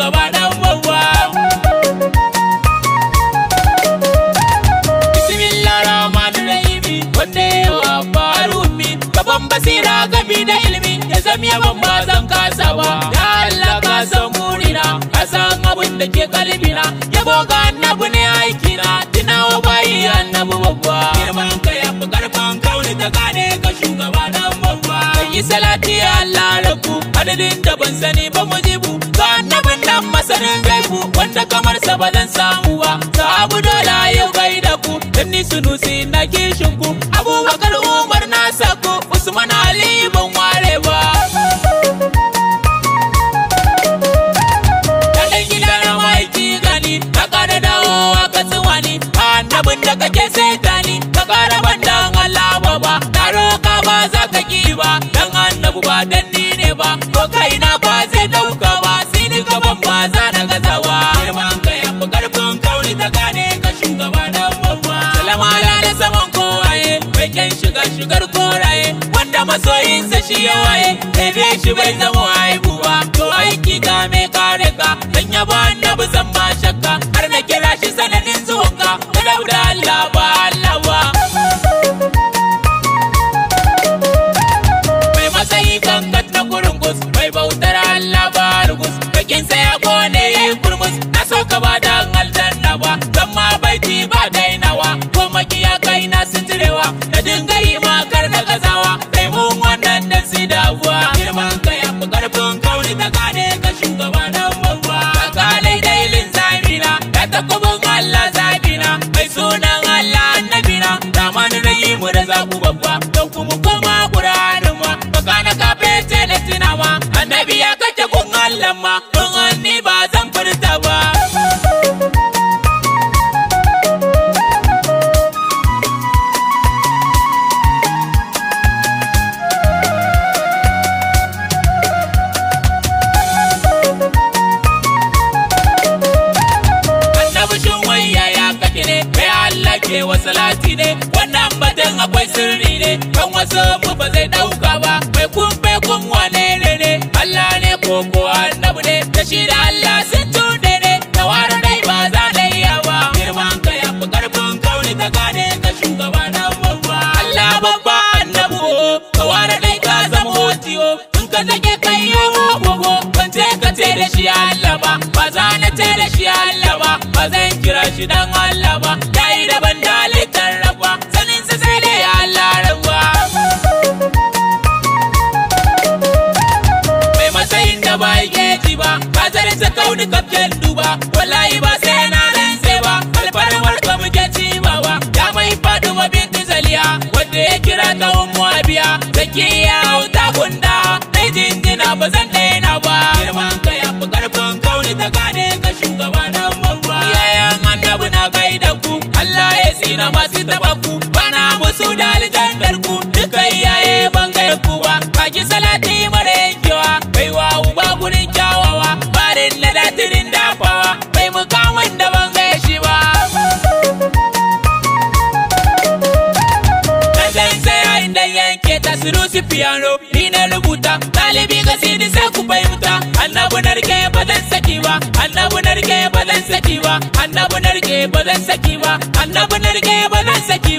shugaba dan babba. Bismillahirrahmanirrahim wanda yawa farumi gaban basira gabi da ilimi ya zami yaban ba zan kasa ba. Ya Allah ka san murina ka san abin da ke kalbina yabo ga annabi ne aikina tunawa bayi annabi babba. Girman ka ya fi karfin kauni ta gane ka shugaba dan babba. Yi salati Allah rabu adadin da ban sani ba mujibu ga annabin nan masanin gaibu wanda kamar sa ba zan samu ba. Sahabu dole yau gaida ku dan ni sunusi na kishin ku Abubakar Umar na sako Usman Ali ban ware ba. Dan gidan maiki gani ka kara dawowa ka tsiwani annabin da kake saitani ka kara bandan Allah baba taro ka ba za ka ki ba dan annabu ba dan ni ne ba ko kaina ba zai dauka ba sai ni gaban ba za na gazawa. Girman ka ya fi karfin kauni ta gane ka shugaba dan babba. Salama da saman kowaye mai kyan shigar koraye wanda masoyinsa shi ya waye bai shi bai zama haibu ba. To aiki ga mai kare ka dan ya ba annabi zan ba shakka har na kira shi sananin zuwanka da dauda Allah ba Allah ba. Mai matsayi kankat na kurungus mai bautar Allah ba rugus kakinsa ya kone ya yi kurmus na so ka ba dan aljanna ba zan ma baiti ba dainawa ko makiya kai na sitirewa da dinga yi makar na gazawa kai mun wannan dan si dabuwa. Girman ka ya fi karfin kauni ta gane ka shugaba dan babba. Ka daidai zamina ya takobin Allah zabina mai sunan Allah annabina zamanin rahimu da zaku babba don kuma koma Qur'anin ma baka na kafe ce da tunawa annabi ya kace kun Allah ma don anni ba zan furta ba. Wa salati ne wannan batun akwai sirri ne kan wasu mu ba zai dauka ba mai kun wane ne Allah ne ko annabi ne da shi da Allah sun tude ne da wara dai ba za da iya ba. Girman ka ya fi karfin kauni ta gane ka shugaba dan babba. Allah babba annabi ka wara dai ka zama hotiyo in ka take kai yawo gogo ban ce ka ce da shi Allah ba za na ce da shi Allah ba zan kira shi dan Allah ba dai daban da halittar rabba sanin sa sai dai Allah rabba. Mai matsayin da ba yake ji ba ka zarin sa kauni kafin duba wallahi ba sai na rantse ba alfarmar ka muke ci ba ya mai Fatima binti Zaliya wanda ya kira ta Ummu Abiya zakiya ta gunda dai jinjina ba zan daina ba. Girman ka ya fi karfin kauni ta gane ka shugaba dan babba. Yayan annabi na gaida ku Allah ya tsina masu taba ku bana musu da aljandar ku duka iyaye ban gaya ku ba baki salati mara yankewa bai wa uba gurin kyawawa barin na datirin dafawa bai mukamin da ban gaya shi ba. Zan saya inda yanke ta surusi piano ni na rubuta ɗalibi ga sidi sai ku fahimta annabi narke ba zan saki ba annabi narke ba zan saki ba annabi narke ba zan saki ba annabi narke ba zan saki